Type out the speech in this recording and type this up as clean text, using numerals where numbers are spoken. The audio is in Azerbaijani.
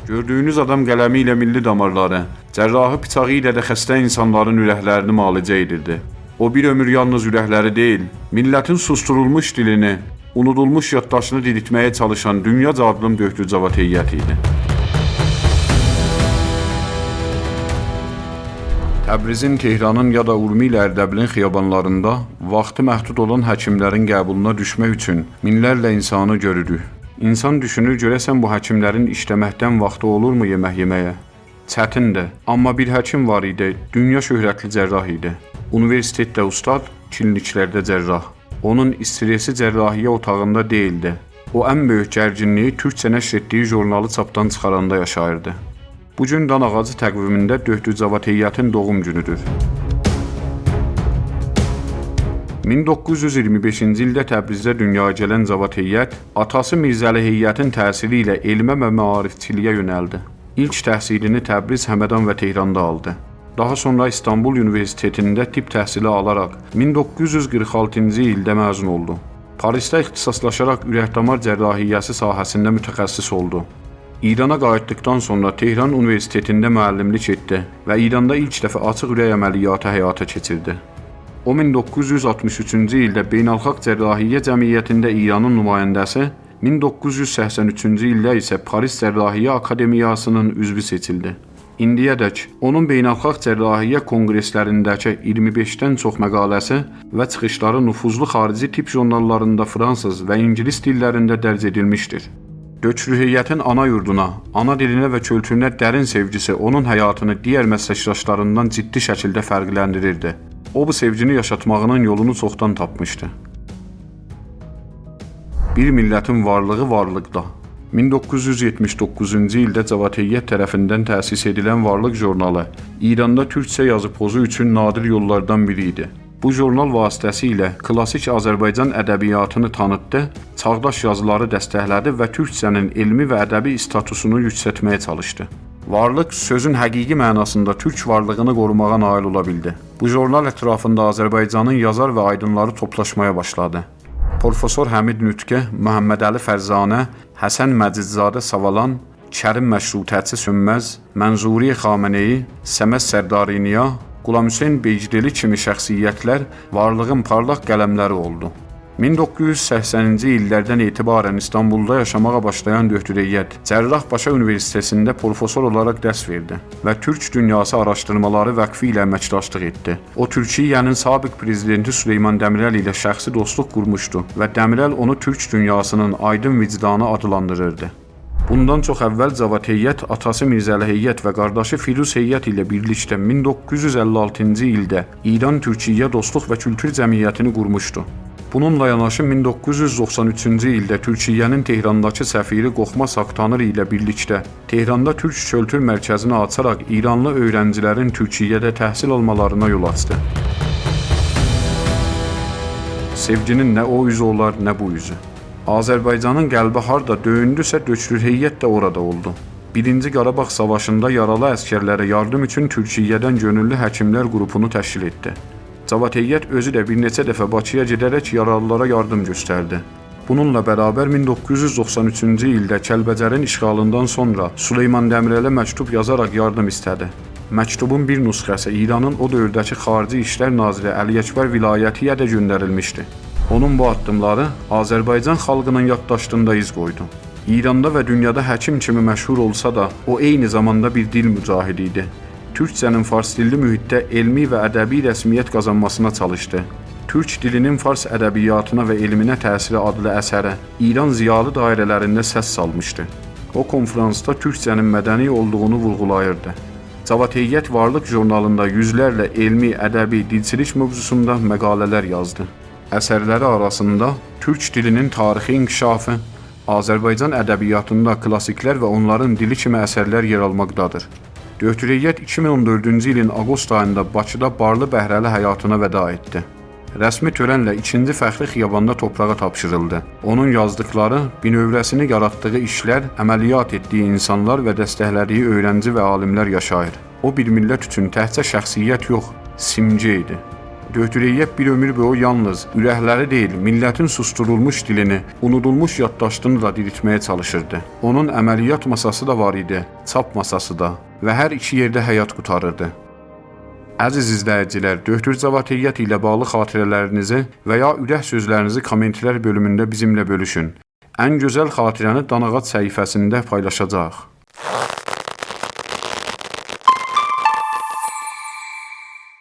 Gördüyünüz adam qələmi ilə milli damarları, cərrahı bıçağı ilə də xəstə insanların ürəklərini müalicə edirdi. O bir ömür yalnız ürəkləri deyil, millətin susturulmuş dilini, unudulmuş yaddaşını diriltməyə çalışan dünya cadılım Döktür Cavad heyəti idi. Təbrizin, Tehranın ya da Urmi ilə Ərdəbilin xiyabanlarında vaxtı məhdud olan həkimlərin qəbuluna düşmək üçün minlərlə insanı görürük. İnsan düşünür, görəsən bu həkimlərin işləməkdən vaxtı olurmu yemək yeməyə? Çətindir, amma bir həkim var idi, dünya şöhrətli cərrah idi. Universitetdə ustad, kliniklərdə cərrah. Onun stresi cərrahiyyə otağında deyildi. O ən böyük gərginliyi türkcə nəşr etdiyi jurnalı çapdan çıxaranda yaşayırdı. Bugün Dan ağacı təqvimində Döktür Cavad heyətin doğum günüdür. 1925-ci ildə Təbrizdə dünyaya gələn Cavad heyət, atası Mirzəli heyətin təsiri ilə elmə və maarifçiliyə yönəldi. İlk təhsilini Təbriz, Həmədan və Tehranda aldı. Daha sonra İstanbul Universitetində tibb təhsili alaraq 1946-cı ildə məzun oldu. Parisdə ixtisaslaşaraq ürək-damar cərrahiyyəsi sahəsində mütəxəssis oldu. İrana qayıtdıqdan sonra Tehran Universitetində müəllimlik etdi və İranda ilk dəfə açıq ürək əməliyyatı həyata keçirdi. O 1963-cü ildə Beynəlxalq Cərrahiyyə Cəmiyyətində İranın nümayəndəsi, 1983-cü ildə isə Paris Cərrahiyyə Akademiyasının üzvü seçildi. İndiyədək onun Beynəlxalq Cərrahiyyə konqreslərindəki 25-dən çox məqaləsi və çıxışları nüfuzlu xarici tibb jurnallarında fransız və ingilis dillərində dərc edilmişdir. Döktür heyətin ana yurduna, ana dilinə və kültürünə dərin sevgisi onun həyatını digər məsləkdaşlarından ciddi şəkildə fərqləndirirdi. O bu sevgini yaşatmağının yolunu çoxdan tapmışdı. Bir millətin varlığı varlıqda. 1979-cu ildə Cavad heyət tərəfindən təsis edilən Varlıq jurnalı İranda türkcə yazı pozu üçün nadir yollardan biri idi. Bu jurnal vasitəsilə klassik Azərbaycan ədəbiyyatını tanıtdı, çağdaş yazıları dəstəklədi və türkcənin elmi və ədəbi statusunu yüksəltməyə çalışdı. Varlıq sözün həqiqi mənasında türk varlığını qorumağa nail ola bildi. Bu jurnal ətrafında Azərbaycanın yazar və aydınları toplaşmaya başladı. Profesor Həmid Nütqə, Məhəmmədəli Fərzanə, Həsən Məcidzadə Savalan, Kərim Məşrutəçi Sönməz, Mənzuri Xameneyi, Səməd Sərdariniya, Qulam Hüseyn Beycdeli kimi şəxsiyyətlər varlığın parlaq qələmləri oldu. 1980-ci illərdən etibarən İstanbulda yaşamağa başlayan Döktür heyət Cərrahpaşa Universitetində profesor olaraq dərs verdi və Türk Dünyası Araşdırmaları Vəqfi ilə əməkdaşlıq etdi. O, Türkiyənin sabiq prezidenti Süleyman Dəmirəl ilə şəxsi dostluq qurmuşdu və Dəmirəl onu Türk dünyasının aydın vicdanı adlandırırdı. Bundan çox əvvəl Cavad heyət atası Mirzəli heyət və qardaşı Firuz heyət ilə birlikdə 1956-cı ildə İran-Türkiyyə Dostluq və Kültür Cəmiyyətini qurmuşdu. Bununla yanaşı 1993-cü ildə Türkiyənin Tehrandakı səfiri Qoxmas Aktanır ilə birlikdə Tehranda Türk Kültür Mərkəzini açaraq İranlı öğrencilərin Türkiyədə təhsil almalarına yol açdı. Sevginin nə o üzü olar, nə bu üzü. Azərbaycanın qəlbi harda döyündüsə Döktür heyət də orada oldu. 1-ci Qarabağ Savaşında yaralı əskərlərə yardım üçün Türkiyədən gönüllü həkimlər qrupunu təşkil etdi. Cavad heyət özü də bir neçə dəfə Bakıya gedərək yaralılara yardım göstərdi. Bununla bərabər 1993-cü ildə Kəlbəcərin işğalından sonra Süleyman Dəmirələ məktub yazaraq yardım istədi. Məktubun bir nüsxəsi İranın o dövrdəki Xarici İşlər Naziri Əli Əkbər vilayətiyə də göndərilmişdi. Onun bu addımları Azərbaycan xalqının yaddaşında iz qoydu. İranda və dünyada həkim kimi məşhur olsa da, o eyni zamanda bir dil mücahidi idi. Türkcənin fars dilli mühitdə elmi və ədəbi rəsmiyyət qazanmasına çalışdı. Türk dilinin fars ədəbiyyatına və elminə təsiri adlı əsərə İran ziyalı dairələrində səs salmışdı. O konferansda türkcənin mədəni olduğunu vurğulayırdı. Cavad heyət Varlıq jurnalında yüzlərlə elmi, ədəbi, dilçilik mövzusunda məqalələr yazdı. Əsərləri arasında türk dilinin tarixi inkişafı, Azərbaycan ədəbiyyatında klassiklər və onların dili kimi əsərlər yer almaqdadır. Döktür heyət 2014-cü ilin avqust ayında Bakıda barlı bəhrəli həyatına vəda etdi. Rəsmi törənlə 2-ci fəxri xiyabanda torpağa tapşırıldı. Onun yazdıqları, binövrəsini yaratdığı işlər, əməliyyat etdiyi insanlar və dəstəklədiyi öğrenci və alimlər yaşayır. O bir millət üçün təhcə şəxsiyyət yox, simgə idi. Dr. Heyyət bir ömür boyu yalnız ürəkləri deyil, millətin susturulmuş dilini, unudulmuş yaddaşını da diriltməyə çalışırdı. Onun əməliyyat masası da var idi, çap masası da və hər iki yerdə həyat qurtarırdı. Əziz izləyicilər, Dr. Cavad Heyyət ilə bağlı xatirələrinizi və ya ürək sözlərinizi kommentlər bölümündə bizimlə bölüşün. Ən gözəl xatirəni Danağac səhifəsində paylaşacaq.